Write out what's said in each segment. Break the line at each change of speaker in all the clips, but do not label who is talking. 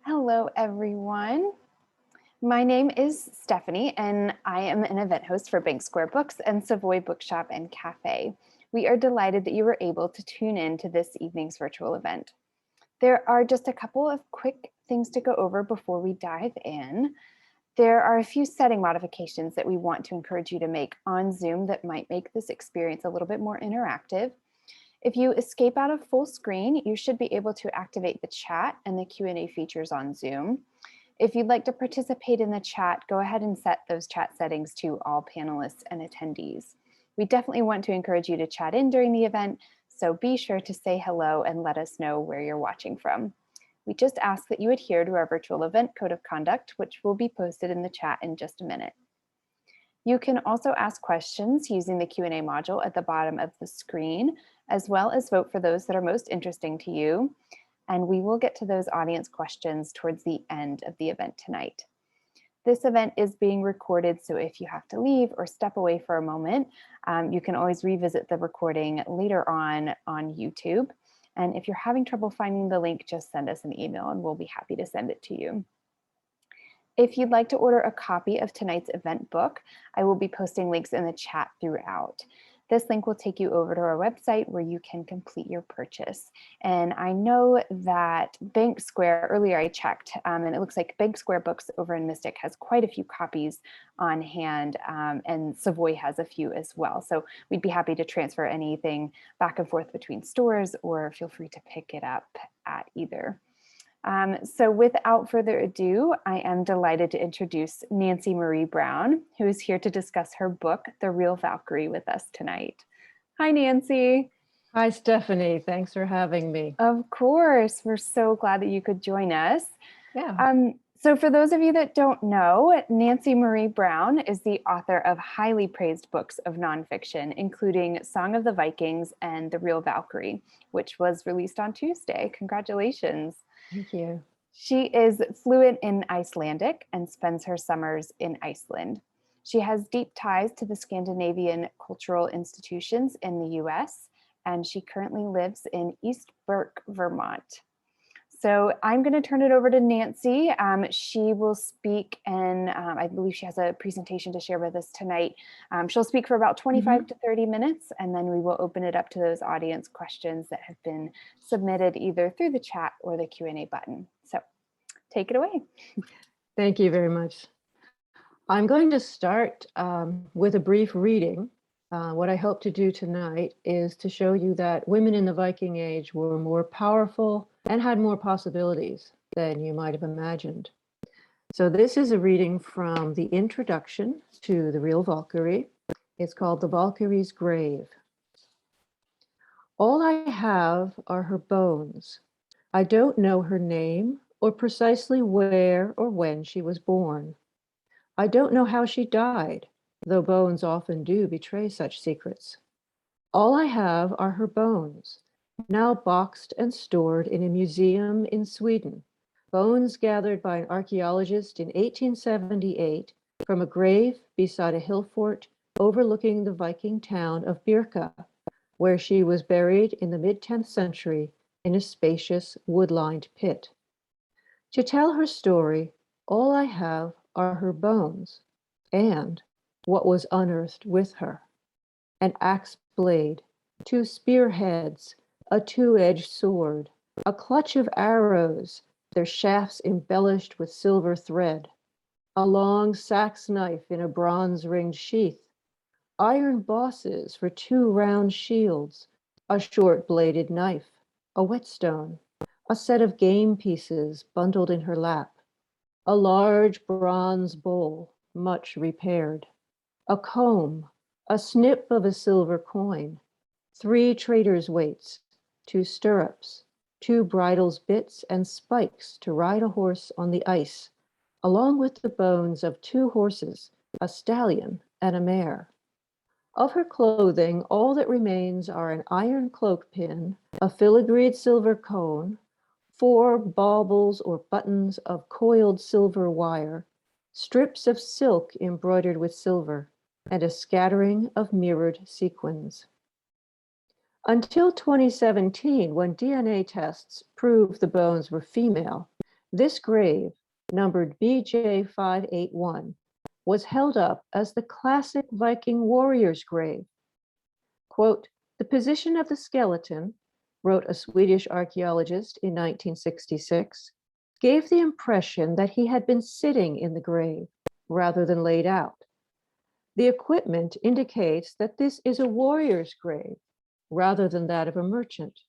Hello, everyone. My name is Stephanie, and I am an event host for Bank Square Books and Savoy Bookshop and Café. We are delighted that you were able to tune in to this evening's virtual event. There are just a couple of quick things to go over before we dive in. There are a few setting modifications that we want to encourage you to make on Zoom that might make this experience a little bit more interactive. If you escape out of full screen, you should be able to activate the chat and the Q&A features on Zoom. If you'd like to participate in the chat, go ahead and set those chat settings to all panelists and attendees. We definitely want to encourage you to chat in during the event, so be sure to say hello and let us know where you're watching from. We just ask that you adhere to our virtual event code of conduct, which will be posted in the chat in just a minute. You can also ask questions using the Q&A module at the bottom of the screen, as well as vote for those that are most interesting to you. And we will get to those audience questions towards the end of the event tonight. This event is being recorded, so if you have to leave or step away for a moment, you can always revisit the recording later on YouTube. And if you're having trouble finding the link, just send us an email and we'll be happy to send it to you. If you'd like to order a copy of tonight's event book, I will be posting links in the chat throughout. This link will take you over to our website where you can complete your purchase. And I know that Bank Square, earlier I checked, and it looks like Bank Square Books over in Mystic has quite a few copies on hand, and Savoy has a few as well. So we'd be happy to transfer anything back and forth between stores, or feel free to pick it up at either. So without further ado, I am delighted to introduce Nancy Marie Brown, who is here to discuss her book, The Real Valkyrie, with us tonight. Hi, Nancy.
Hi, Stephanie. Thanks for having me.
Of course. We're so glad that you could join us.
Yeah.
So for those of you that don't know, Nancy Marie Brown is the author of highly praised books of nonfiction, including Song of the Vikings and The Real Valkyrie, which was released on Tuesday. Congratulations.
Thank you.
She is fluent in Icelandic and spends her summers in Iceland. She has deep ties to the Scandinavian cultural institutions in the US, and she currently lives in East Burke, Vermont. So I'm going to turn it over to Nancy. She will speak, and I believe she has a presentation to share with us tonight. She'll speak for about 25 to 30 minutes, and then we will open it up to those audience questions that have been submitted either through the chat or the Q&A button. So take it away.
Thank you very much. I'm going to start with a brief reading. What I hope to do tonight is to show you that women in the Viking Age were more powerful and had more possibilities than you might have imagined. So this is a reading from the introduction to The Real Valkyrie. It's called The Valkyries Grave. All I have are her bones. I don't know her name or precisely where or when she was born. I don't know how she died, though bones often do betray such secrets. All I have are her bones, now boxed and stored in a museum in Sweden, bones gathered by an archaeologist in 1878 from a grave beside a hill fort overlooking the Viking town of Birka, where she was buried in the mid-10th century in a spacious wood-lined pit. To tell her story, all I have are her bones and what was unearthed with her: an axe blade, 2 spearheads, a 2-edged sword, a clutch of arrows, their shafts embellished with silver thread, a long sax knife in a bronze-ringed sheath, iron bosses for 2 round shields, a short-bladed knife, a whetstone, a set of game pieces bundled in her lap, a large bronze bowl, much repaired, a comb, a snip of a silver coin, 3 trader's weights, 2 stirrups, 2 bridles bits and spikes to ride a horse on the ice, along with the bones of 2 horses, a stallion and a mare. Of her clothing, all that remains are an iron cloak pin, a filigreed silver cone, 4 baubles or buttons of coiled silver wire, strips of silk embroidered with silver, and a scattering of mirrored sequins. Until 2017, when DNA tests proved the bones were female, This grave, numbered BJ581, was held up as the classic Viking warriors' grave. Quote, "The position of the skeleton," wrote a Swedish archaeologist in 1966, "gave the impression that he had been sitting in the grave rather than laid out. The equipment indicates that this is a warrior's grave rather than that of a merchant.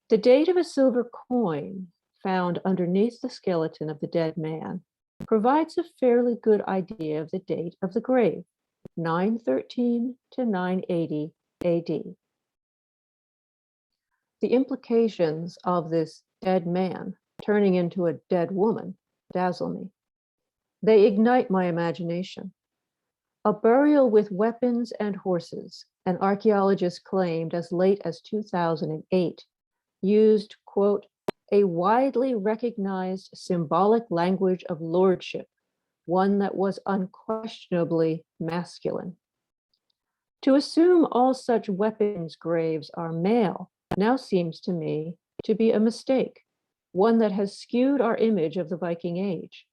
The date of a silver coin found underneath the skeleton of the dead man provides a fairly good idea of the date of the grave, 913 to 980 AD. The implications of this dead man turning into a dead woman dazzle me. They ignite my imagination. A burial with weapons and horses, an archaeologist claimed as late as 2008, used, quote, "a widely recognized symbolic language of lordship, one that was unquestionably masculine. To assume all such weapons graves are male now seems to me to be a mistake, one that has skewed our image of the Viking Age.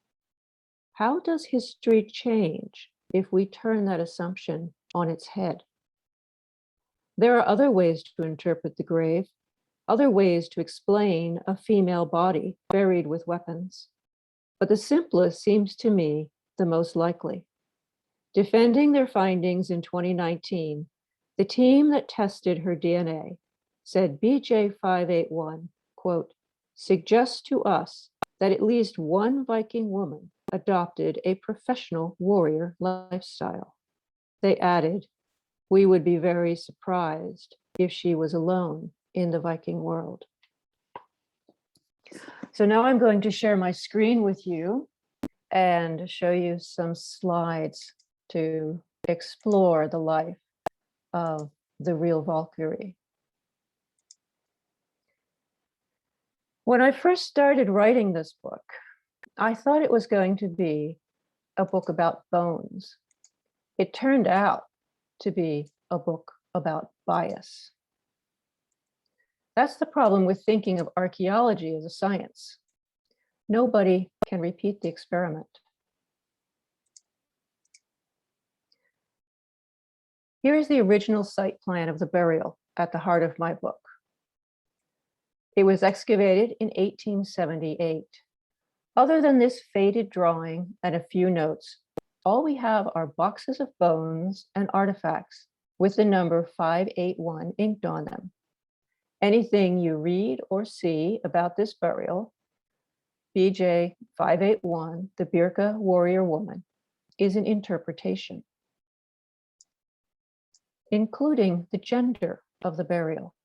How does history change if we turn that assumption on its head? There are other ways to interpret the grave, other ways to explain a female body buried with weapons, but the simplest seems to me the most likely. Defending their findings in 2019, the team that tested her DNA said BJ581, quote, "suggests to us that at least one Viking woman adopted a professional warrior lifestyle." They added, "We would be very surprised if she was alone in the Viking world." So now I'm going to share my screen with you and show you some slides to explore the life of the real Valkyrie. When I first started writing this book, I thought it was going to be a book about bones. It turned out to be a book about bias. That's the problem with thinking of archaeology as a science. Nobody can repeat the experiment. Here is the original site plan of the burial at the heart of my book. It was excavated in 1878. Other than this faded drawing and a few notes, all we have are boxes of bones and artifacts with the number 581 inked on them. Anything you read or see about this burial, BJ 581, the Birka warrior woman, is an interpretation, including the gender of the burial.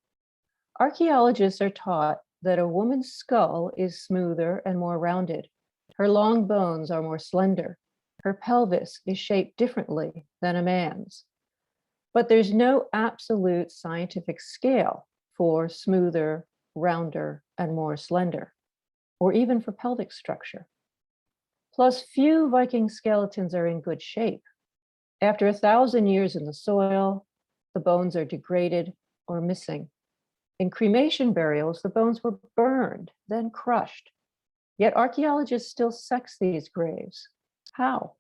Archaeologists are taught that a woman's skull is smoother and more rounded. Her long bones are more slender. Her pelvis is shaped differently than a man's. But there's no absolute scientific scale for smoother, rounder, and more slender, or even for pelvic structure. Plus, few Viking skeletons are in good shape. After 1,000 years in the soil, the bones are degraded or missing. In cremation burials, the bones were burned, then crushed. Yet archaeologists still sex these graves. How?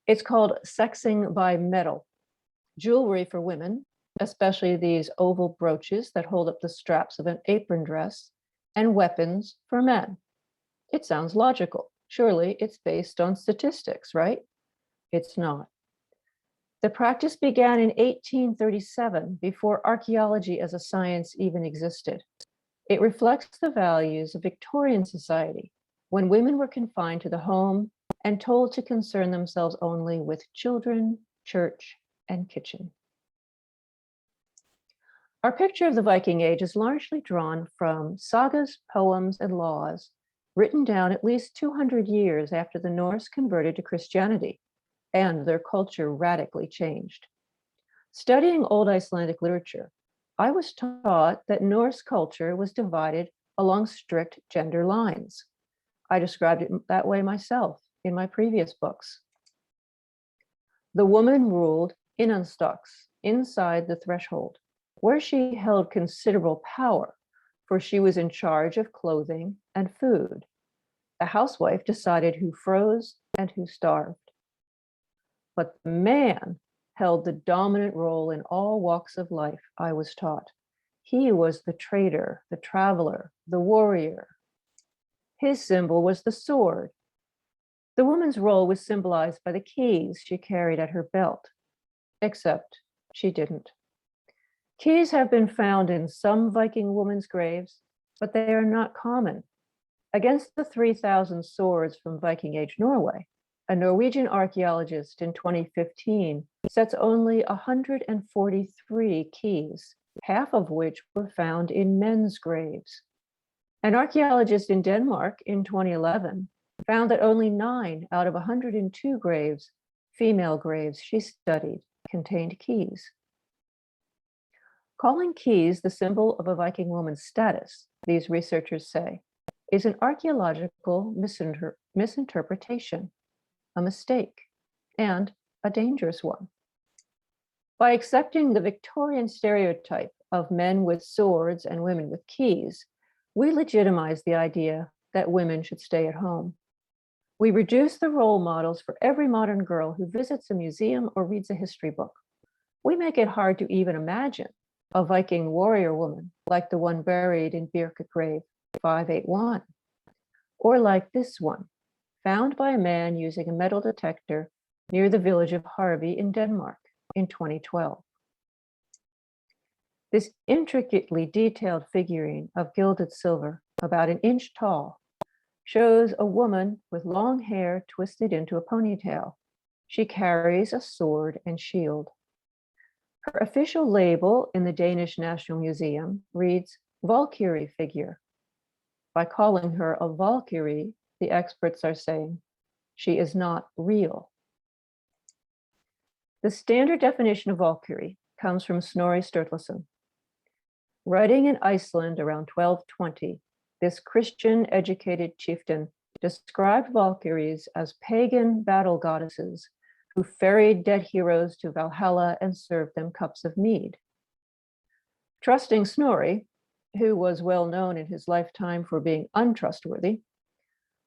It's called sexing by metal. Jewelry for women, especially these oval brooches that hold up the straps of an apron dress, and weapons for men. It sounds logical. Surely it's based on statistics, right? It's not. The practice began in 1837, before archaeology as a science even existed. It reflects the values of Victorian society, when women were confined to the home and told to concern themselves only with children, church, and kitchen. Our picture of the Viking Age is largely drawn from sagas, poems, and laws written down at least 200 years after the Norse converted to Christianity and their culture radically changed. Studying Old Icelandic literature, I was taught that Norse culture was divided along strict gender lines. I described it that way myself in my previous books. The woman ruled innanstocks, inside the threshold, where she held considerable power for she was in charge of clothing and food. The housewife decided who froze and who starved. But the man held the dominant role in all walks of life, I was taught. He was the trader, the traveler, the warrior. His symbol was the sword. The woman's role was symbolized by the keys she carried at her belt, except she didn't. Keys have been found in some Viking women's graves, but they are not common. Against the 3,000 swords from Viking Age Norway, a Norwegian archaeologist in 2015 sets only 143 keys, half of which were found in men's graves. An archaeologist in Denmark in 2011 found that only 9 out of 102 graves, female graves she studied, contained keys. Calling keys the symbol of a Viking woman's status, these researchers say, is an archaeological misinterpretation, a mistake, and a dangerous one. By accepting the Victorian stereotype of men with swords and women with keys, we legitimize the idea that women should stay at home. We reduce the role models for every modern girl who visits a museum or reads a history book. We make it hard to even imagine a Viking warrior woman like the one buried in Birka Grave 581, or like this one, found by a man using a metal detector near the village of Harvey in Denmark in 2012. This intricately detailed figurine of gilded silver, about an inch tall, shows a woman with long hair twisted into a ponytail. She carries a sword and shield. Her official label in the Danish National Museum reads Valkyrie figure. By calling her a Valkyrie, the experts are saying she is not real. The standard definition of Valkyrie comes from Snorri Sturluson. Writing in Iceland around 1220, this Christian-educated chieftain described Valkyries as pagan battle goddesses who ferried dead heroes to Valhalla and served them cups of mead. Trusting Snorri, who was well known in his lifetime for being untrustworthy,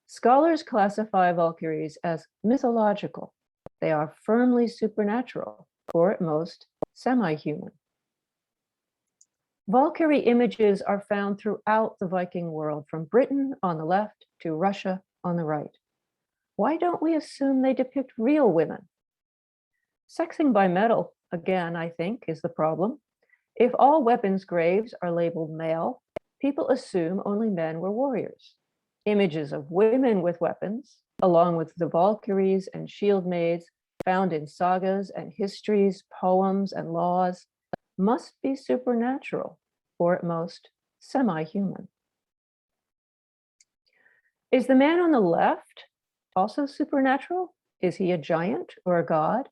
scholars classify Valkyries as mythological. They are firmly supernatural, or at most, semi-human. Valkyrie images are found throughout the Viking world, from Britain on the left to Russia on the right. Why don't we assume they depict real women? Sexing by metal, again, I think, is the problem. If all weapons graves are labeled male, people assume only men were warriors. Images of women with weapons, along with the Valkyries and shield maids found in sagas and histories, poems and laws, must be supernatural, or at most, semi-human. Is the man on the left also supernatural? Is he a giant or a god?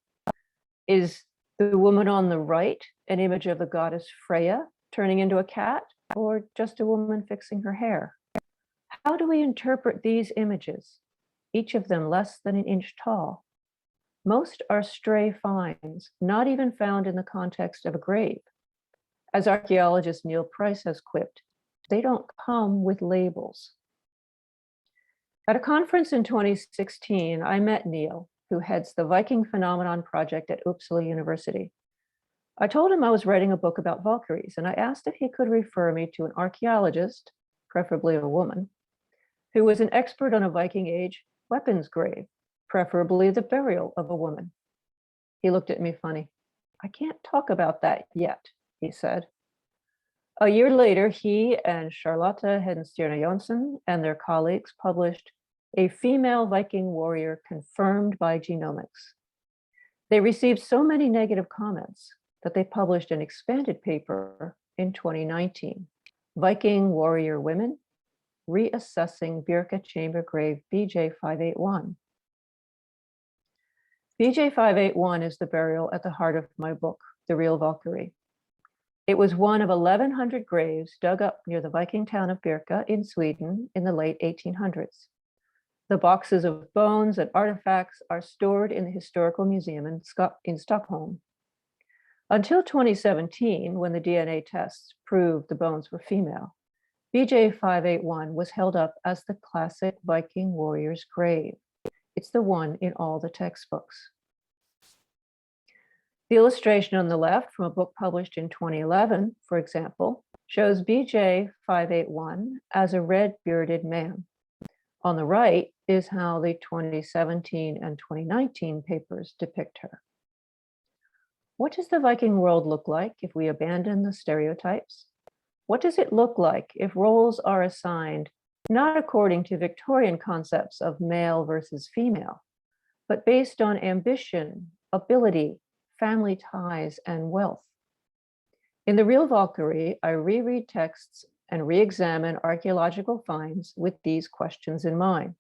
Is the woman on the right an image of the goddess Freya turning into a cat, or just a woman fixing her hair? How do we interpret these images, each of them less than an inch tall? Most are stray finds, not even found in the context of a grave. As archaeologist Neil Price has quipped, they don't come with labels. At a conference in 2016, I met Neil, who heads the Viking Phenomenon Project at Uppsala University. I told him I was writing a book about Valkyries, and I asked if he could refer me to an archaeologist, preferably a woman, who was an expert on a Viking Age weapons grave, preferably the burial of a woman. He looked at me funny. I can't talk about that yet, he said. A year later, he and Charlotte Hedenstierna Jonsson and their colleagues published A Female Viking Warrior Confirmed by Genomics. They received so many negative comments that they published an expanded paper in 2019, Viking Warrior Women, Reassessing Birka Chamber Grave BJ581. BJ581 is the burial at the heart of my book, The Real Valkyrie. It was one of 1,100 graves dug up near the Viking town of Birka in Sweden in the late 1800s. The boxes of bones and artifacts are stored in the Historical Museum in Stockholm. Until 2017, when the DNA tests proved the bones were female, BJ 581 was held up as the classic Viking warrior's grave. It's the one in all the textbooks. The illustration on the left from a book published in 2011, for example, shows BJ 581 as a red-bearded man. On the right is how the 2017 and 2019 papers depict her. What does the Viking world look like if we abandon the stereotypes? What does it look like if roles are assigned not according to Victorian concepts of male versus female, but based on ambition, ability, family ties, and wealth? In the Real Valkyrie, I reread texts and re-examine archaeological finds with these questions in mind.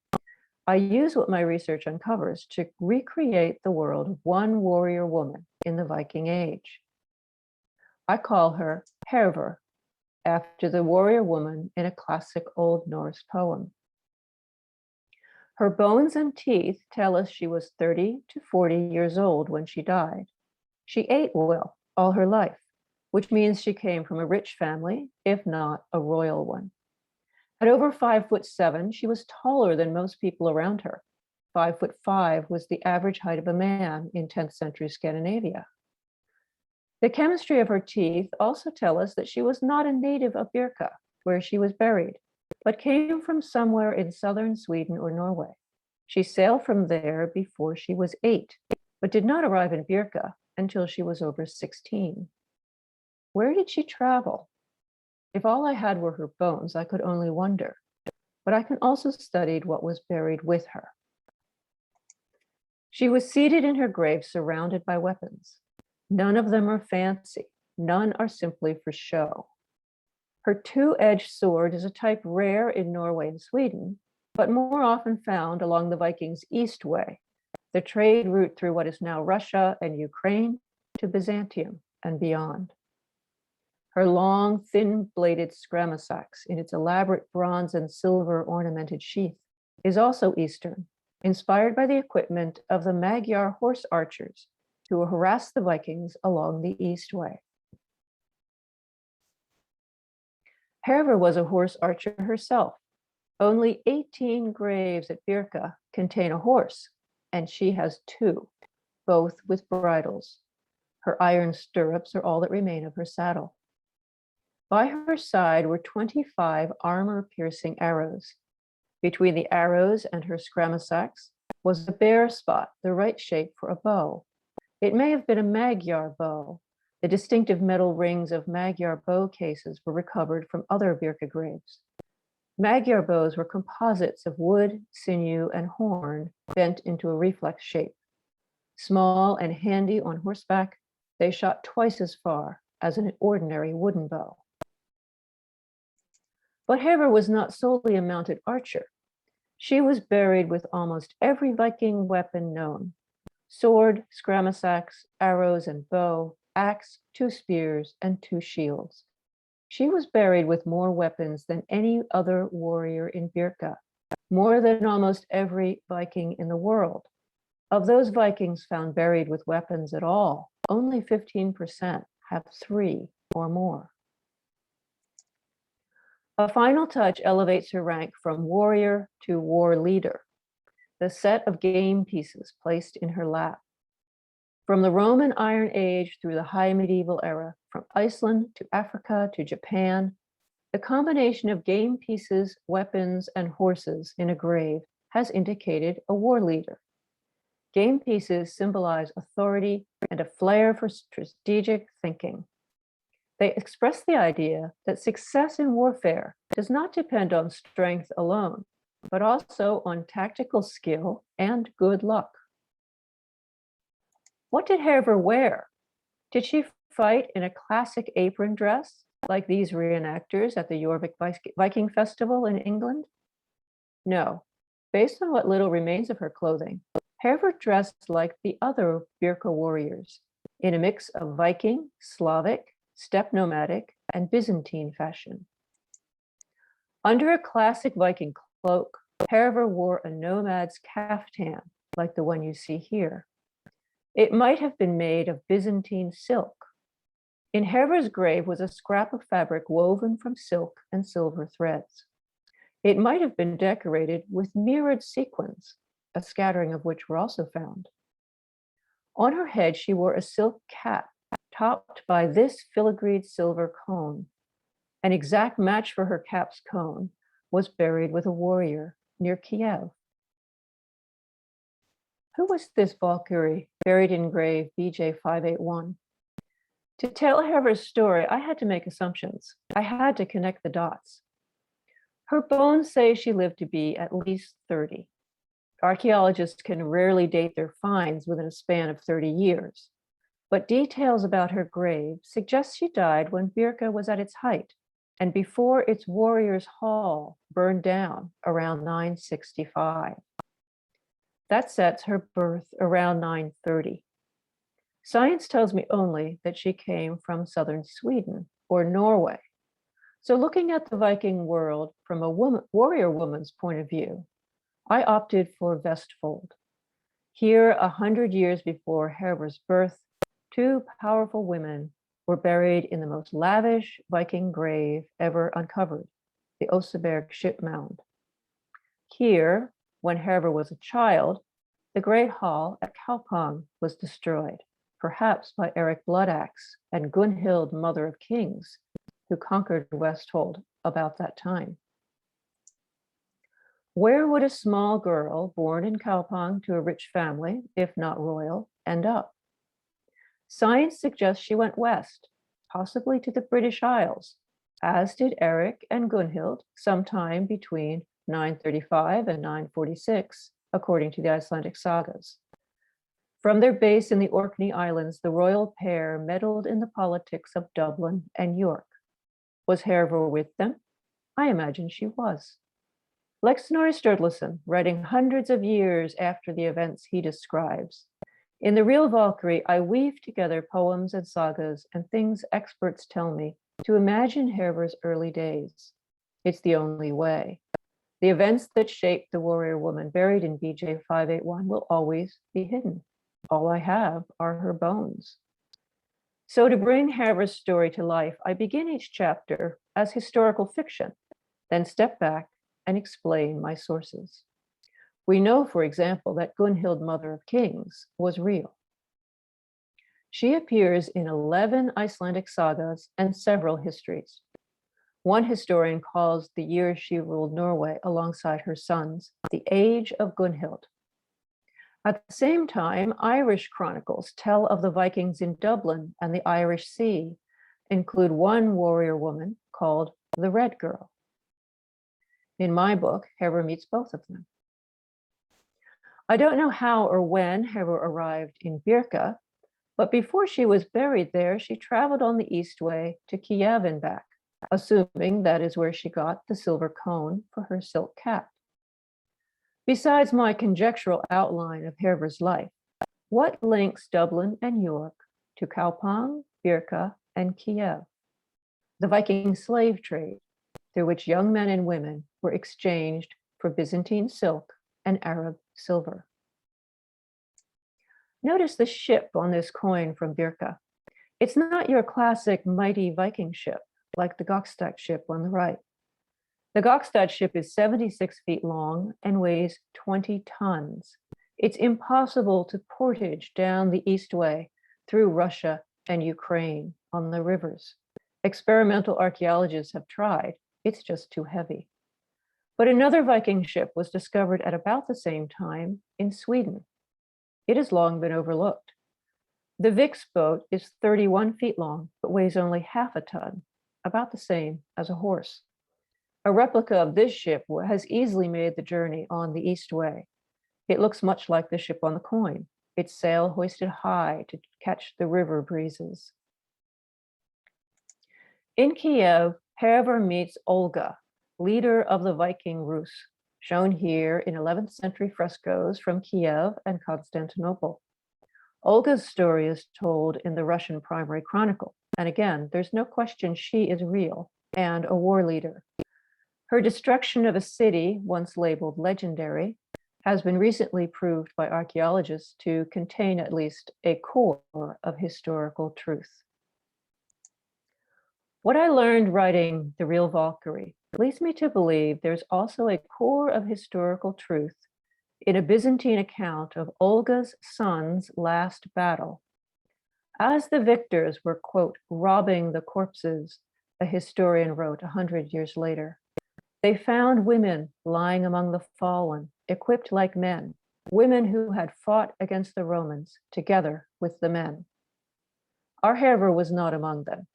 I use what my research uncovers to recreate the world of one warrior woman in the Viking Age. I call her Hervor, after the warrior woman in a classic Old Norse poem. Her bones and teeth tell us she was 30 to 40 years old when she died. She ate well all her life, which means she came from a rich family, if not a royal one. At over 5'7", she was taller than most people around her. 5'5" was the average height of a man in 10th century Scandinavia. The chemistry of her teeth also tell us that she was not a native of Birka, where she was buried, but came from somewhere in southern Sweden or Norway. She sailed from there before she was 8, but did not arrive in Birka until she was over 16. Where did she travel? If all I had were her bones, I could only wonder, but I can also study what was buried with her. She was seated in her grave surrounded by weapons. None of them are fancy. None are simply for show. Her two-edged sword is a type rare in Norway and Sweden, but more often found along the Vikings' East Way, the trade route through what is now Russia and Ukraine to Byzantium and beyond. Her long, thin-bladed scramasax in its elaborate bronze and silver ornamented sheath is also Eastern, inspired by the equipment of the Magyar horse archers who harassed the Vikings along the East Way. Hervor was a horse archer herself. Only 18 graves at Birka contain a horse, and she has 2, both with bridles. Her iron stirrups are all that remain of her saddle. By her side were 25 armor-piercing arrows. Between the arrows and her scramasax was a bare spot, the right shape for a bow. It may have been a Magyar bow. The distinctive metal rings of Magyar bow cases were recovered from other Birka graves. Magyar bows were composites of wood, sinew, and horn bent into a reflex shape. Small and handy on horseback, they shot twice as far as an ordinary wooden bow. But Hervor was not solely a mounted archer. She was buried with almost every Viking weapon known: sword, scramasax, arrows and bow, axe, 2 spears, and 2 shields. She was buried with more weapons than any other warrior in Birka, more than almost every Viking in the world. Of those Vikings found buried with weapons at all, only 15% have 3 or more. A final touch elevates her rank from warrior to war leader: the set of game pieces placed in her lap. From the Roman Iron Age through the High Medieval era, from Iceland to Africa to Japan, the combination of game pieces, weapons, and horses in a grave has indicated a war leader. Game pieces symbolize authority and a flair for strategic thinking. They express the idea that success in warfare does not depend on strength alone, but also on tactical skill and good luck. What did Hervor wear? Did she fight in a classic apron dress, like these reenactors at the Jorvik Viking Festival in England? No. Based on what little remains of her clothing, Hervor dressed like the other Birka warriors, in a mix of Viking, Slavic, steppe nomadic, and Byzantine fashion. Under a classic Viking cloak, Hervor wore a nomad's kaftan, like the one you see here. It might have been made of Byzantine silk. In Herva's grave was a scrap of fabric woven from silk and silver threads. It might have been decorated with mirrored sequins, a scattering of which were also found. On her head, she wore a silk cap topped by this filigreed silver cone. An exact match for her cap's cone was buried with a warrior near Kiev. Who was this Valkyrie buried in grave BJ 581? To tell Herva's story, I had to make assumptions. I had to connect the dots. Her bones say she lived to be at least 30. Archaeologists can rarely date their finds within a span of 30 years, but details about her grave suggest she died when Birka was at its height and before its warriors' hall burned down around 965. That sets her birth around 930. Science tells me only that she came from southern Sweden or Norway. So looking at the Viking world from a warrior woman's point of view, I opted for Vestfold. Here, 100 years before Herva's birth, two powerful women were buried in the most lavish Viking grave ever uncovered, the Oseberg ship mound. Here, when Herva was a child, the great hall at Kaupang was destroyed, perhaps by Eric Bloodaxe and Gunhild, Mother of Kings, who conquered Vestfold about that time. Where would a small girl born in Kaupang to a rich family, if not royal, end up? Science suggests she went west, possibly to the British Isles, as did Eric and Gunhild sometime between 935 and 946, according to the Icelandic sagas. From their base in the Orkney Islands, the royal pair meddled in the politics of Dublin and York. Was Herva with them? I imagine she was. Like Snorri Sturluson, writing hundreds of years after the events he describes, in the Real Valkyrie, I weave together poems and sagas and things experts tell me to imagine Herva's early days. It's the only way. The events that shaped the warrior woman buried in BJ 581 will always be hidden. All I have are her bones. So to bring Herva's story to life, I begin each chapter as historical fiction, then step back and explain my sources. We know, for example, that Gunhild, Mother of Kings, was real. She appears in 11 Icelandic sagas and several histories. One historian calls the year she ruled Norway alongside her sons the age of Gunhild. At the same time, Irish chronicles tell of the Vikings in Dublin and the Irish Sea, include one warrior woman called the Red Girl. In my book, Herva meets both of them. I don't know how or when Herva arrived in Birka, but before she was buried there, she traveled on the east way to Kiev and back, assuming that is where she got the silver cone for her silk cap. Besides my conjectural outline of Herva's life, what links Dublin and York to Kaupang, Birka, and Kiev? The Viking slave trade, through which young men and women were exchanged for Byzantine silk and Arab silver. Notice the ship on this coin from Birka. It's not your classic mighty Viking ship, like the Gokstad ship on the right. The Gokstad ship is 76 feet long and weighs 20 tons. It's impossible to portage down the East Way through Russia and Ukraine on the rivers. Experimental archaeologists have tried, it's just too heavy. But another Viking ship was discovered at about the same time in Sweden. It has long been overlooked. The Vix boat is 31 feet long, but weighs only half a ton, about the same as a horse. A replica of this ship has easily made the journey on the East Way. It looks much like the ship on the coin, its sail hoisted high to catch the river breezes. In Kiev, Herva meets Olga, leader of the Viking Rus, shown here in 11th century frescoes from Kiev and Constantinople. Olga's story is told in the Russian Primary Chronicle, and again, there's no question she is real and a war leader. Her destruction of a city, once labeled legendary, has been recently proved by archaeologists to contain at least a core of historical truth. What I learned writing The Real Valkyrie leads me to believe there's also a core of historical truth in a Byzantine account of Olga's son's last battle. As the victors were, quote, robbing the corpses, a historian wrote 100 years later, they found women lying among the fallen, equipped like men, women who had fought against the Romans together with the men. Our Herva was not among them.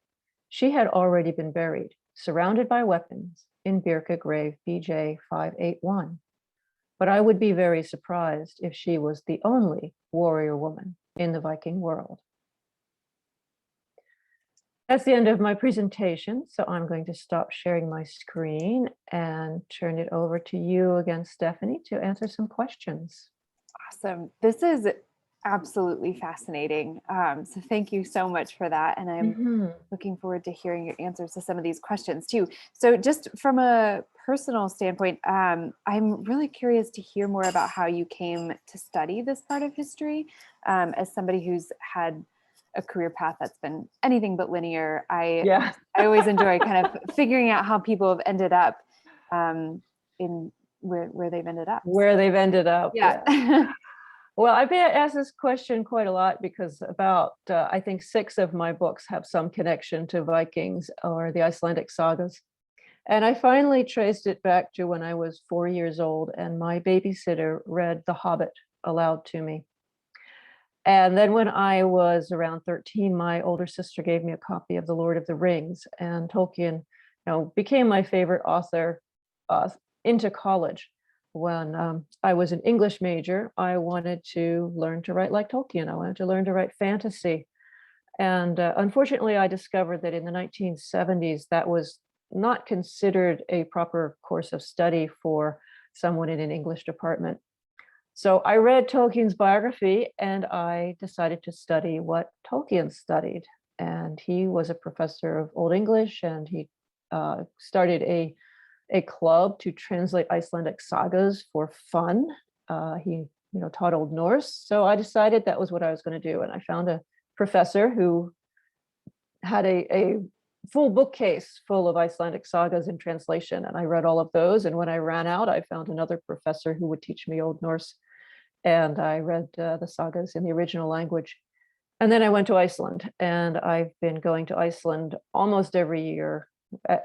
She had already been buried, surrounded by weapons, in Birka grave BJ 581. But I would be very surprised if she was the only warrior woman in the Viking world. That's the end of my presentation, so I'm going to stop sharing my screen and turn it over to you again, Stephanie, to answer some questions.
Awesome. This is absolutely fascinating. So thank you so much for that. And I'm looking forward to hearing your answers to some of these questions too. So just from a personal standpoint, I'm really curious to hear more about how you came to study this part of history. As somebody who's had a career path that's been anything but linear, I always enjoy kind of figuring out how people have ended up in where they've ended up.
Where they've ended up.
Yeah.
Well, I've been asked this question quite a lot because about, I think 6 of my books have some connection to Vikings or the Icelandic sagas. And I finally traced it back to when I was 4 years old and my babysitter read The Hobbit aloud to me. And then when I was around 13, my older sister gave me a copy of The Lord of the Rings, and Tolkien, became my favorite author into college. When I was an English major, I wanted to learn to write like Tolkien. I wanted to learn to write fantasy. And unfortunately, I discovered that in the 1970s, that was not considered a proper course of study for someone in an English department. So I read Tolkien's biography and I decided to study what Tolkien studied. And he was a professor of Old English, and he started a club to translate Icelandic sagas for fun. He taught Old Norse. So I decided that was what I was going to do. And I found a professor who had a full bookcase full of Icelandic sagas in translation. And I read all of those. And when I ran out, I found another professor who would teach me Old Norse. And I read the sagas in the original language. And then I went to Iceland, and I've been going to Iceland almost every year,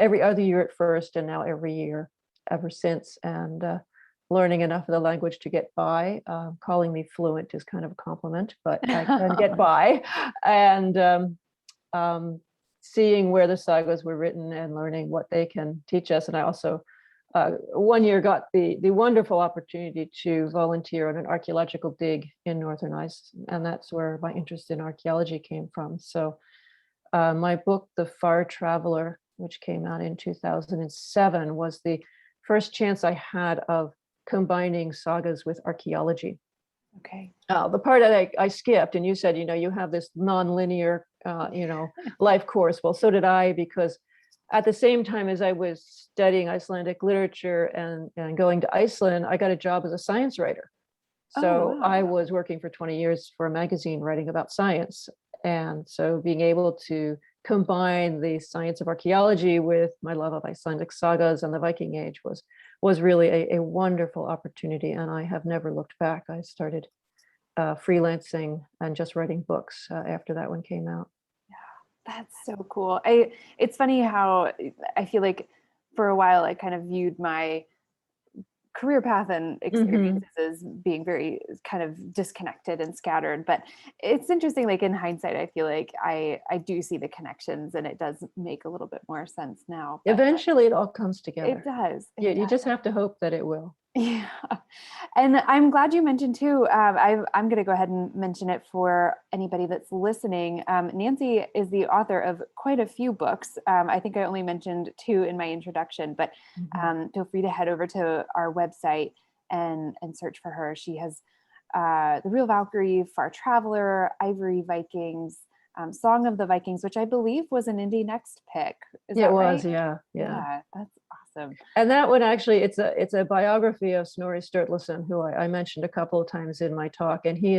every other year at first, and now every year ever since, and learning enough of the language to get by. Calling me fluent is kind of a compliment, but I can get by. And seeing where the sagas were written and learning what they can teach us. And I also, one year, got the wonderful opportunity to volunteer on an archaeological dig in Northern Iceland, and that's where my interest in archaeology came from. So my book, The Far Traveler, which came out in 2007, was the first chance I had of combining sagas with archaeology.
Okay.
The part that I skipped, and you said, you have this non-linear, life course. Well, so did I, because at the same time as I was studying Icelandic literature and going to Iceland, I got a job as a science writer. So I was working for 20 years for a magazine writing about science. And so being able to combine the science of archaeology with my love of Icelandic sagas and the Viking Age was really a wonderful opportunity. And I have never looked back. I started freelancing and just writing books after that one came out.
That's so cool. It's funny how I feel like for a while I kind of viewed my career path and experiences as being very kind of disconnected and scattered, but it's interesting, like in hindsight, I feel like I do see the connections, and it does make a little bit more sense now.
Eventually it all comes together.
It does.
You just have to hope that it will.
Yeah. And I'm glad you mentioned too, I'm going to go ahead and mention it for anybody that's listening. Nancy is the author of quite a few books. I think I only mentioned 2 in my introduction, but feel free to head over to our website and search for her. She has The Real Valkyrie, Far Traveler, Ivory Vikings, Song of the Vikings, which I believe was an Indie Next pick. Is that right?
It was, yeah.
That's awesome.
And that one actually, it's a biography of Snorri Sturluson, who I mentioned a couple of times in my talk, and he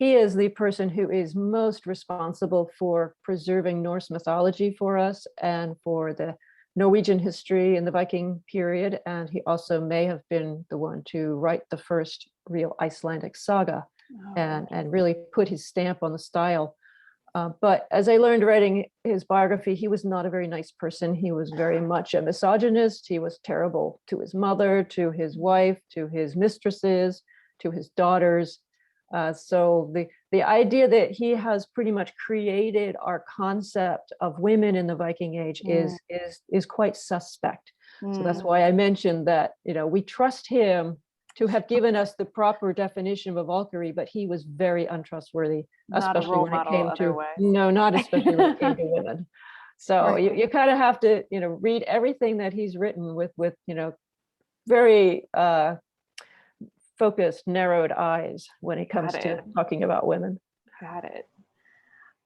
he is the person who is most responsible for preserving Norse mythology for us and for the Norwegian history in the Viking period. And he also may have been the one to write the first real Icelandic saga and really put his stamp on the style. But as I learned writing his biography, he was not a very nice person. He was very much a misogynist. He was terrible to his mother, to his wife, to his mistresses, to his daughters. So the idea that he has pretty much created our concept of women in the Viking Age is quite suspect. So that's why I mentioned that, we trust him to have given us the proper definition of a Valkyrie, but he was very untrustworthy, especially when it came to not especially when it came to women. So you kind of have to read everything that he's written with very focused, narrowed eyes when it comes to talking about women.
Got it.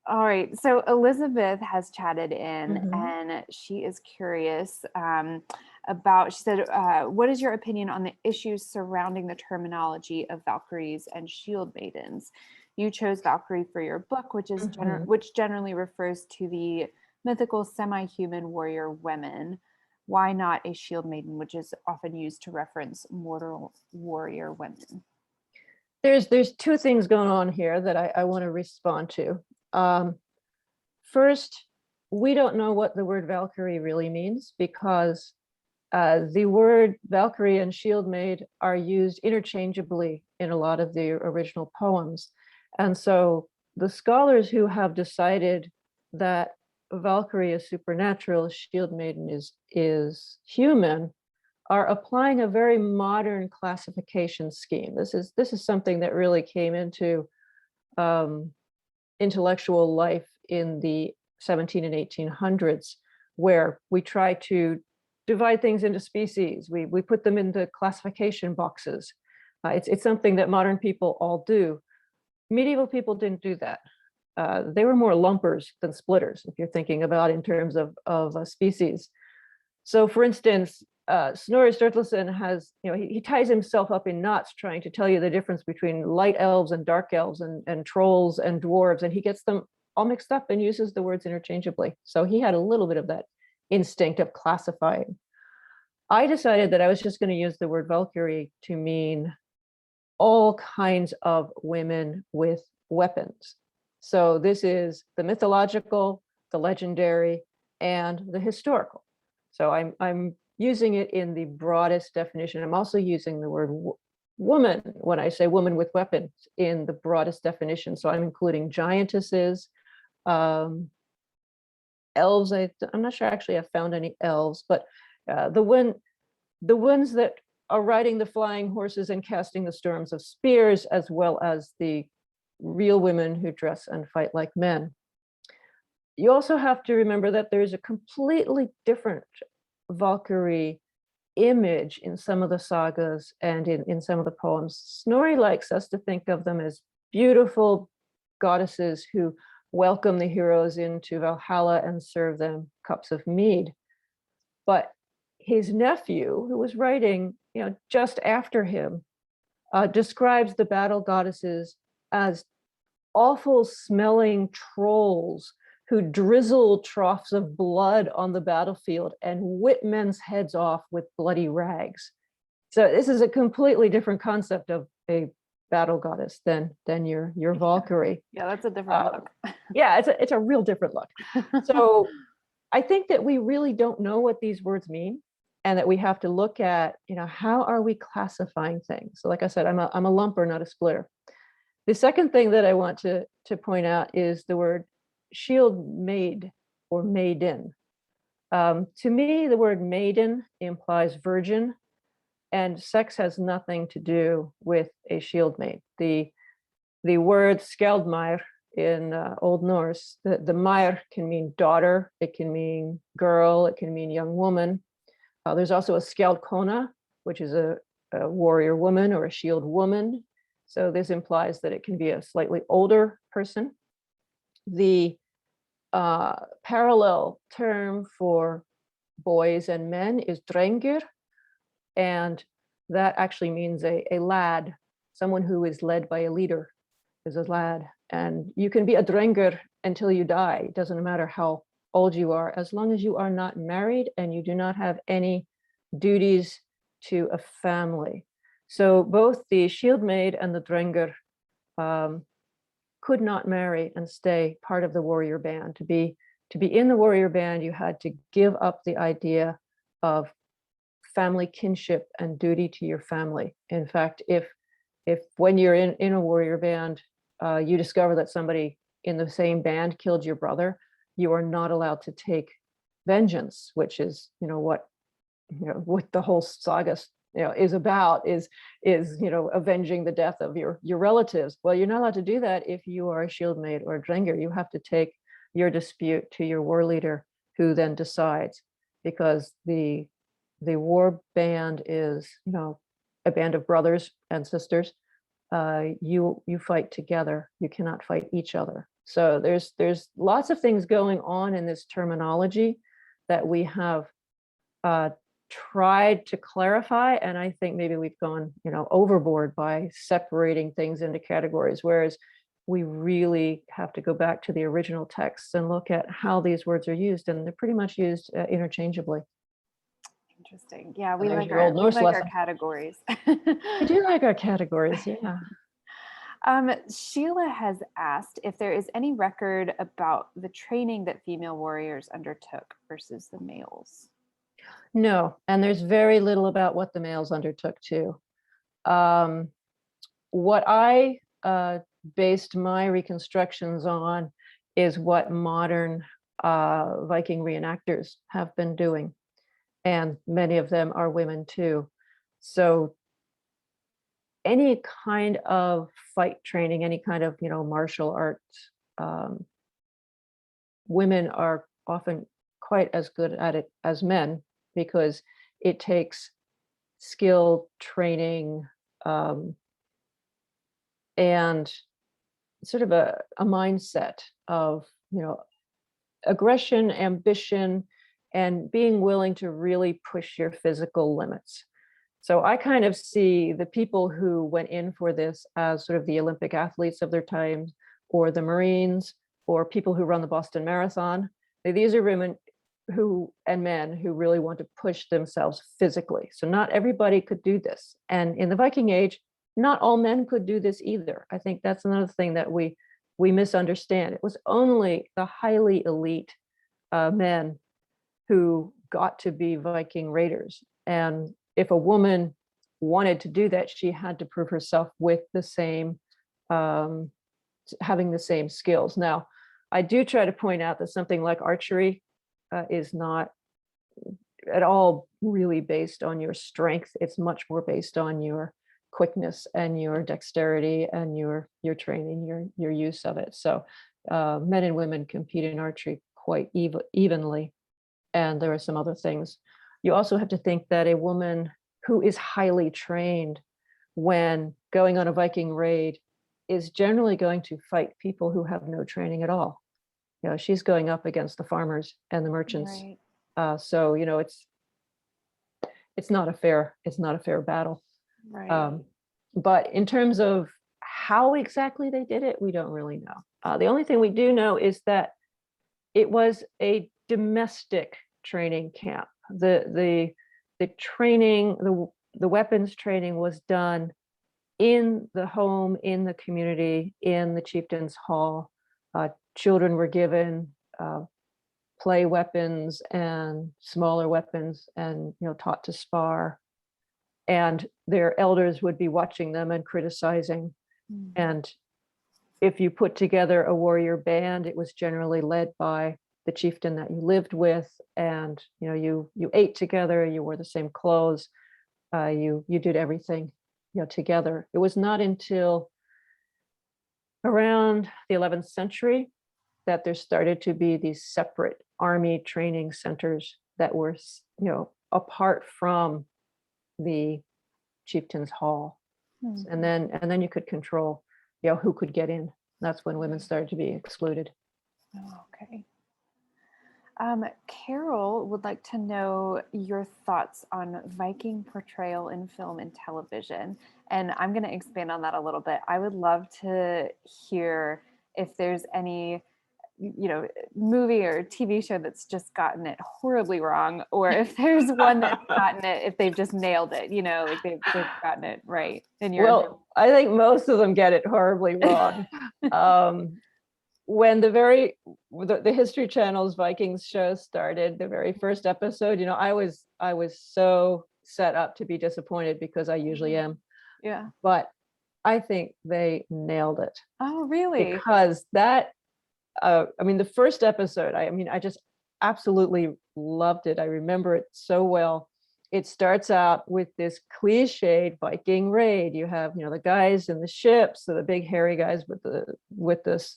All right. So Elizabeth has chatted in and she is curious she said, what is your opinion on the issues surrounding the terminology of Valkyries and shield maidens? You chose Valkyrie for your book, which is which generally refers to the mythical semi-human warrior women. Why not a shield maiden, which is often used to reference mortal warrior women?
There's two things going on here that I want to respond to. First, we don't know what the word Valkyrie really means, because the word Valkyrie and shield maid are used interchangeably in a lot of the original poems. And so the scholars who have decided that Valkyrie is supernatural, shield maiden is human, are applying a very modern classification scheme. This is something that really came into intellectual life in the 17 and 1800s, where we try to divide things into species. We put them into classification boxes. It's something that modern people all do. Medieval people didn't do that. They were more lumpers than splitters, if you're thinking about in terms of a species. So for instance, Snorri Sturluson has, he ties himself up in knots trying to tell you the difference between light elves and dark elves and trolls and dwarves, and he gets them all mixed up and uses the words interchangeably. So he had a little bit of that instinct of classifying. I decided that I was just going to use the word Valkyrie to mean all kinds of women with weapons. So this is the mythological, the legendary, and the historical. So I'm using it in the broadest definition. I'm also using the word woman when I say woman with weapons in the broadest definition. So I'm including giantesses, elves. I'm not sure actually I've found any elves, but the ones that are riding the flying horses and casting the storms of spears, as well as the real women who dress and fight like men. You also have to remember that there's a completely different Valkyrie image in some of the sagas and in some of the poems. Snorri likes us to think of them as beautiful goddesses who welcome the heroes into Valhalla and serve them cups of mead. But his nephew, who was writing, just after him, describes the battle goddesses as awful smelling trolls who drizzle troughs of blood on the battlefield and whip men's heads off with bloody rags. So this is a completely different concept of a battle goddess than your Valkyrie.
Yeah, that's a different look.
Yeah, it's a real different look. So I think that we really don't know what these words mean, and that we have to look at, how are we classifying things? So like I said, I'm a lumper, not a splitter. The second thing that I want to point out is the word shield maid or maiden. To me, the word maiden implies virgin, and sex has nothing to do with a shield maid. The word skjaldmær in Old Norse, the mær can mean daughter, it can mean girl, it can mean young woman. There's also a skjaldkona, which is a warrior woman or a shield woman. So this implies that it can be a slightly older person. The parallel term for boys and men is drengir, and that actually means a lad, someone who is led by a leader. is a lad, and you can be a drenger until you die. It doesn't matter how old you are, as long as you are not married and you do not have any duties to a family. So both the shield maid and the drenger could not marry and stay part of the warrior band. To be in the warrior band, you had to give up the idea of family kinship and duty to your family. In fact, if when you're in a warrior band, you discover that somebody in the same band killed your brother, you are not allowed to take vengeance, which is, what the whole saga, is about, is avenging the death of your relatives. Well, you're not allowed to do that if you are a shield maid or a drenger. You have to take your dispute to your war leader, who then decides, because the war band is, a band of brothers and sisters. You fight together. You cannot fight each other. So there's lots of things going on in this terminology that we have tried to clarify, and I think maybe we've gone overboard by separating things into categories, whereas we really have to go back to the original texts and look at how these words are used, and they're pretty much used interchangeably.
Interesting. Yeah, we
There's
like
your old Norse
our
lesson.
categories.
I do like our categories, yeah.
Sheila has asked if there is any record about the training that female warriors undertook versus the males.
No, and there's very little about what the males undertook too. What I based my reconstructions on is what modern Viking reenactors have been doing, and many of them are women too. So any kind of fight training, any kind of martial arts, women are often quite as good at it as men, because it takes skill, training, and sort of a mindset of aggression, ambition, and being willing to really push your physical limits. So I kind of see the people who went in for this as sort of the Olympic athletes of their time, or the Marines, or people who run the Boston Marathon. These are women and men who really want to push themselves physically. So not everybody could do this. And in the Viking Age, not all men could do this either. I think that's another thing that we misunderstand. It was only the highly elite men who got to be Viking raiders. And if a woman wanted to do that, she had to prove herself with the same, having the same skills. Now, I do try to point out that something like archery is not at all really based on your strength. It's much more based on your quickness and your dexterity and your training, your use of it. So men and women compete in archery quite evenly. And there are some other things. You also have to think that a woman who is highly trained when going on a Viking raid is generally going to fight people who have no training at all. She's going up against the farmers and the merchants. Right. So it's not a fair battle.
Right.
But in terms of how exactly they did it, we don't really know. The only thing we do know is that it was a domestic training camp. The training, the weapons training was done in the home, in the community, in the chieftain's hall. Children were given play weapons and smaller weapons, and taught to spar. And their elders would be watching them and criticizing. Mm-hmm. And if you put together a warrior band, it was generally led by the chieftain that you lived with, and you ate together, you wore the same clothes, you did everything together. It was not until around the 11th century that there started to be these separate army training centers that were apart from the chieftain's hall. Mm-hmm. and then you could control who could get in. That's when women started to be excluded.
Oh, okay. Carol would like to know your thoughts on Viking portrayal in film and television. And I'm going to expand on that a little bit. I would love to hear if there's any, movie or TV show that's just gotten it horribly wrong, or if there's one that's gotten it, if they've just nailed it, like they've gotten it right in your opinion.
Well, I think most of them get it horribly wrong. When the History Channel's Vikings show started, the very first episode, I was so set up to be disappointed, because I usually am.
Yeah.
But I think they nailed it.
Oh, really?
Because that, the first episode, I just absolutely loved it. I remember it so well. It starts out with this cliched Viking raid. You have, the guys in the ships, so the big hairy guys with the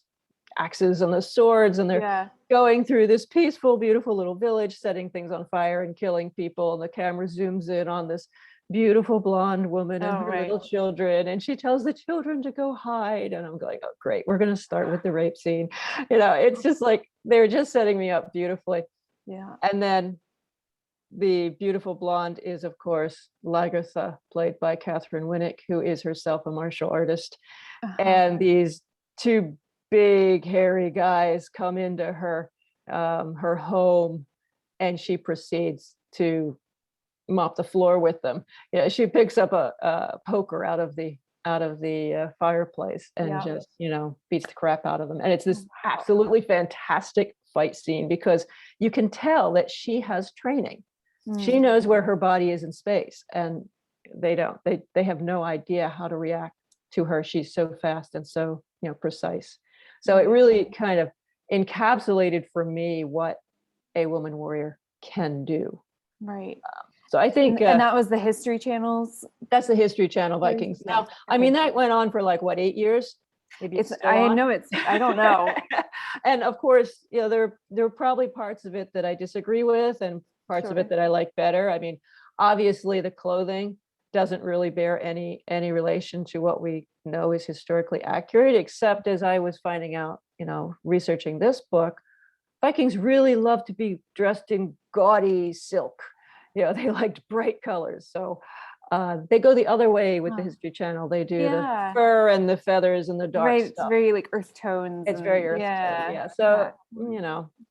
axes and the swords, and they're going through this peaceful, beautiful little village, setting things on fire and killing people. And the camera zooms in on this beautiful blonde woman and her little children, and she tells the children to go hide. And I'm going, oh great, we're going to start with the rape scene. It's just like they're just setting me up beautifully.
Yeah.
And then the beautiful blonde is, of course, Lagertha, played by Catherine Winnick, who is herself a martial artist. And these two big hairy guys come into her home, and she proceeds to mop the floor with them. She picks up a poker out of the fireplace and just beats the crap out of them. And it's this absolutely fantastic fight scene, because you can tell that she has training. She knows where her body is in space, and they don't. They have no idea how to react to her. She's so fast and so precise. So it really kind of encapsulated for me what a woman warrior can do.
Right.
So I think,
and that was the History Channel's.
That's the History Channel Vikings. Now, that went on for like what, 8 years? Maybe
I don't know.
And of course, there are probably parts of it that I disagree with, and parts of it that I like better. Obviously, the clothing doesn't really bear any relation to what we know is historically accurate, except as I was finding out, researching this book, Vikings really love to be dressed in gaudy silk. They liked bright colors. So they go the other way with the History Channel. They do the fur and the feathers and the dark stuff.
It's very like earth tones.
It's very earth tone. Yeah. So,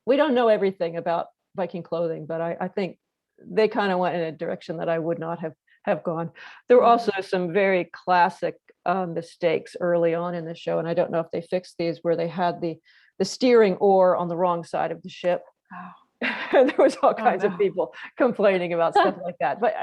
we don't know everything about Viking clothing, but I think they kind of went in a direction that I would not have gone. There were also some very classic mistakes early on in the show, and I don't know if they fixed these, where they had the steering oar on the wrong side of the ship. There was all kinds of people complaining about stuff like that. But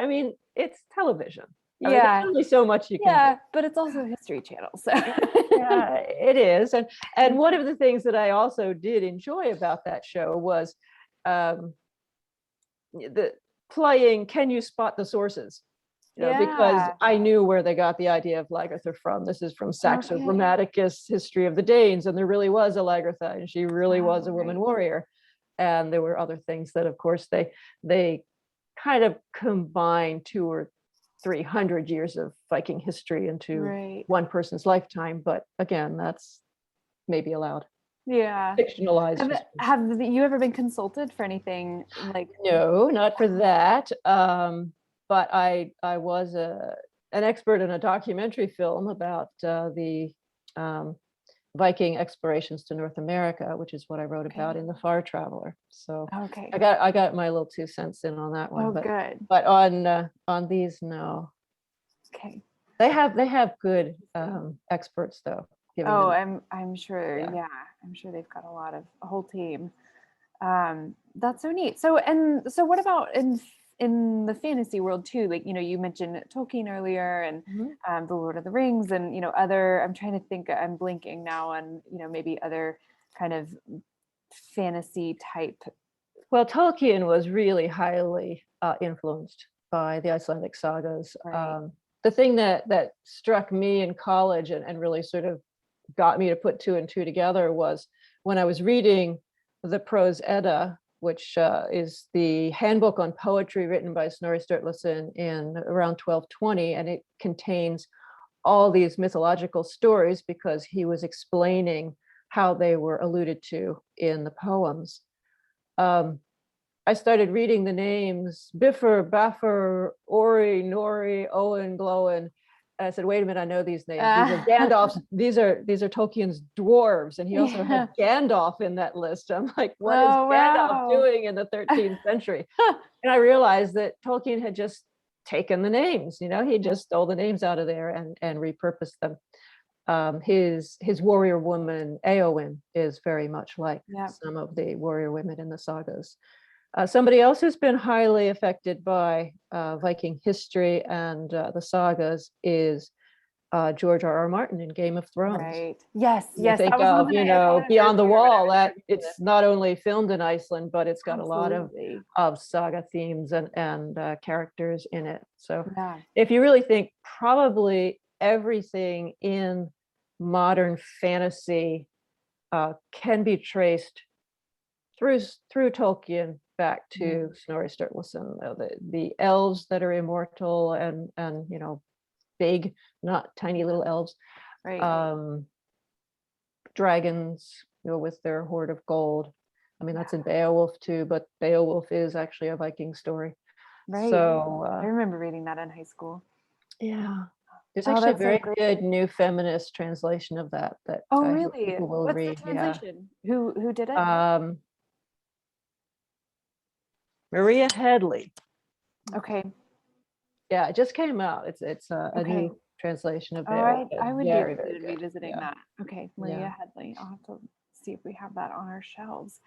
it's television. There's only so much you can do.
But it's also History Channel. So
it is. And one of the things that I also did enjoy about that show was the playing Can You Spot the Sources? Because I knew where they got the idea of Lagertha from. This is from Saxo Grammaticus, History of the Danes, and there really was a Lagertha, and she really was a woman warrior. And there were other things that, of course, they kind of combined 200 or 300 years of Viking history into one person's lifetime. But again, that's maybe allowed.
Yeah.
Fictionalized.
Have you ever been consulted for anything like?
No, not for that. But I was an expert in a documentary film about the Viking explorations to North America, which is what I wrote about in The Far Traveler. So I got my little 2 cents in on that one.
Good.
But on these, no.
Okay.
They have good experts though.
I'm sure. Yeah, I'm sure they've got a whole team. That's so neat. So what about in the fantasy world too? Like, you mentioned Tolkien earlier, and the Lord of the Rings, and other. I'm trying to think. I'm blinking now on maybe other kind of fantasy type.
Well, Tolkien was really highly influenced by the Icelandic sagas.
Right.
The thing that struck me in college and really sort of got me to put 2 and 2 together was when I was reading the Prose Edda, which is the handbook on poetry written by Snorri Sturluson in around 1220, and it contains all these mythological stories because he was explaining how they were alluded to in the poems. I started reading the names Biffer, Baffer, Ori, Nori, Owen, Glowen. And I said, wait a minute, I know these names. These are Gandalf's, these are Tolkien's dwarves. And he also had Gandalf in that list. I'm like, what is Gandalf doing in the 13th century? And I realized that Tolkien had just taken the names, he just stole the names out of there and repurposed them. His warrior woman, Eowyn, is very much like some of the warrior women in the sagas. Somebody else who's been highly affected by Viking history and the sagas is George R.R. Martin in Game of Thrones.
Right. Yes.
You think of, Beyond the Wall, that it's not only filmed in Iceland, but it's got a lot of saga themes and characters in it. So if you really think, probably everything in modern fantasy can be traced through Tolkien back to Snorri Sturluson. The elves that are immortal and big, not tiny little elves, right? Dragons, with their hoard of gold. I mean, that's in Beowulf too, but Beowulf is actually a Viking story.
Right.
So
I remember reading that in high school.
Yeah. There's actually a very good new feminist translation of that.
Really?
People will
What's
read.
the translation? Who did it?
Maria Headley.
Okay.
Yeah, it just came out. It's a new translation of Beowulf.
I would
very,
be interested in revisiting that. Okay, Maria
Yeah.
Headley. I'll have to see if we have that on our shelves.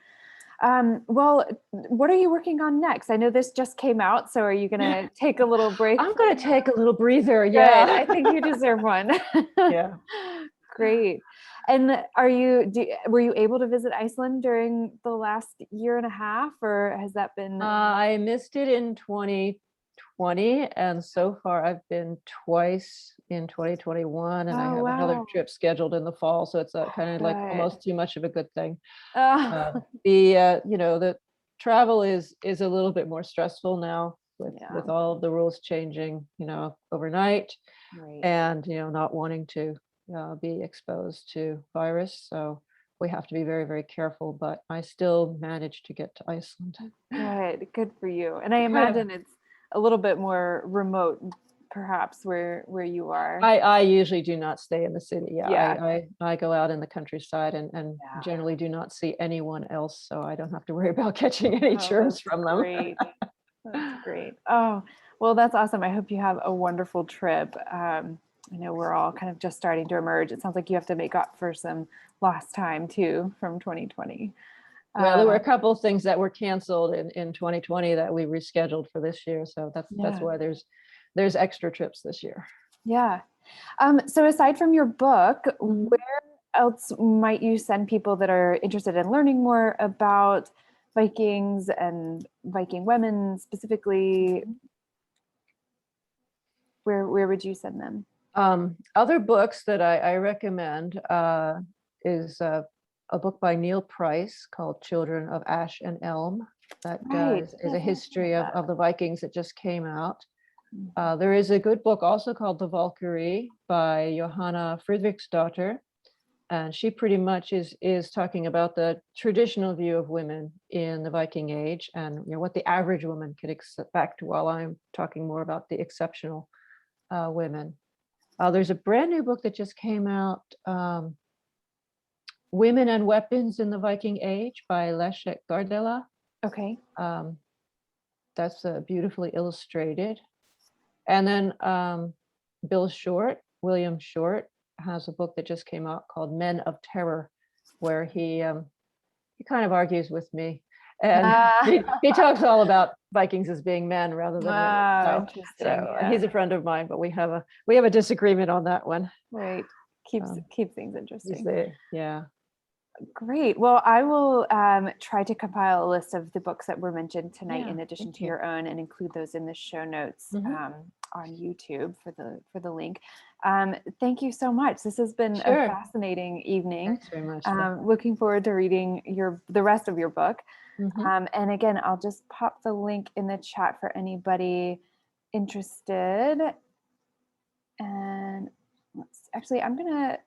Well, what are you working on next? I know this just came out, so are you going to take a little break?
I'm going to take a little breather.
Good.
Yeah,
I think you deserve one.
Yeah.
Great. And were you able to visit Iceland during the last year and a half, or has that been?
I missed it in 2020, and so far I've been twice in 2021, and I have another trip scheduled in the fall. So it's kind of like almost too much of a good thing. The travel is a little bit more stressful now with all of the rules changing, overnight,
right.
And not wanting to be exposed to virus. So we have to be very, very careful, but I still managed to get to Iceland.
Good for you. And I imagine it's a little bit more remote, perhaps, where you are.
I usually do not stay in the city. I go out in the countryside and generally do not see anyone else, so I don't have to worry about catching any germs from them.
Great. That's great. Oh, well, that's awesome. I hope you have a wonderful trip. I know we're all kind of just starting to emerge. It sounds like you have to make up for some lost time too from 2020.
Well, there were a couple of things that were canceled in 2020 that we rescheduled for this year. So that's why there's extra trips this year.
Yeah. So aside from your book, where else might you send people that are interested in learning more about Vikings and Viking women specifically? Where would you send them?
Other books that I recommend is a book by Neil Price called Children of Ash and Elm. That is a history of the Vikings that just came out. There is a good book also called The Valkyrie by Johanna Friedrichsdottir. And she pretty much is talking about the traditional view of women in the Viking Age and what the average woman could expect, while I'm talking more about the exceptional women. There's a brand new book that just came out, Women and Weapons in the Viking Age by Leszek Gardella.
Okay.
That's beautifully illustrated. And then William Short, has a book that just came out called Men of Terror, where he kind of argues with me. And he talks all about Vikings as being men rather than women.
Interesting.
So he's a friend of mine, but we have a disagreement on that one.
Right. Keeps things interesting.
Yeah.
Great. Well, I will try to compile a list of the books that were mentioned tonight, in addition to your own, and include those in the show notes on YouTube for the link. Thank you so much. This has been a fascinating evening.
Thanks very much.
Looking forward to reading the rest of your book. And again, I'll just pop the link in the chat for anybody interested. And I'm going to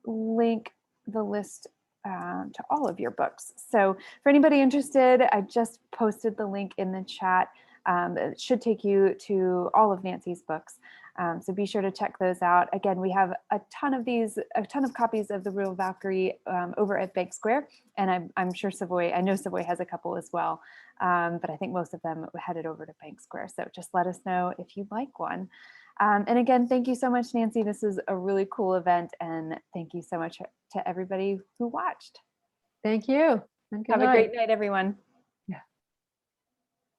link the list to all of your books. So for anybody interested, I just posted the link in the chat. It should take you to all of Nancy's books. So be sure to check those out. Again, we have a ton of copies of the Real Valkyrie over at Bank Square, and I'm sure Savoy, I know Savoy has a couple as well, but I think most of them headed over to Bank Square. So just let us know if you'd like one. And again, thank you so much, Nancy. This is a really cool event, and thank you so much to everybody who watched.
Thank you. And good
Have
night.
a great night, everyone.